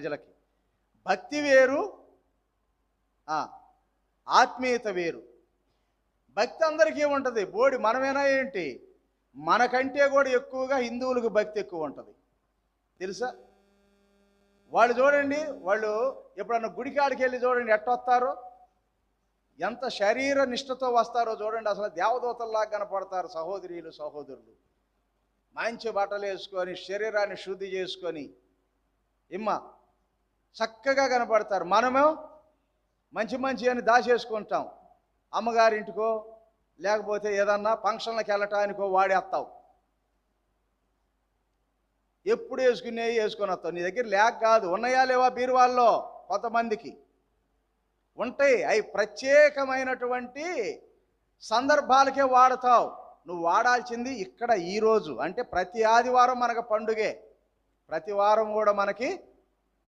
ప్రజలకి భక్తి వేరు, ఆత్మీయత వేరు. భక్తి అందరికీ ఉంటుంది, బోడి మనమేనా ఏంటి? మనకంటే కూడా ఎక్కువగా హిందువులకు భక్తి ఎక్కువ ఉంటుంది తెలుసా? వాళ్ళు చూడండి, వాళ్ళు ఎప్పుడన్నా గుడికాడికి వెళ్ళి చూడండి ఎట్టొస్తారో, ఎంత శరీర నిష్ఠతో వస్తారో చూడండి. అసలు దేవదూతల్లాగా కనపడతారు సహోదరీలు సహోదరులు. మంచి బట్టలు వేసుకొని శరీరాన్ని శుద్ధి చేసుకొని చక్కగా కనపడతారు. మనమేమో మంచి మంచి అని దాచేసుకుంటాం. అమ్మగారింటికో లేకపోతే ఏదన్నా ఫంక్షన్లకు వెళ్ళటానికో వాడేస్తావు. ఎప్పుడు వేసుకొని వస్తావు. నీ దగ్గర లేక కాదు, ఉన్నాయా లేవా బీరువాల్లో? కొంతమందికి ఉంటాయి. అవి ప్రత్యేకమైనటువంటి సందర్భాలకే వాడతావు. నువ్వు వాడాల్సింది ఇక్కడ ఈరోజు. అంటే ప్రతి ఆదివారం మనకు పండుగే, ప్రతి వారం కూడా మనకి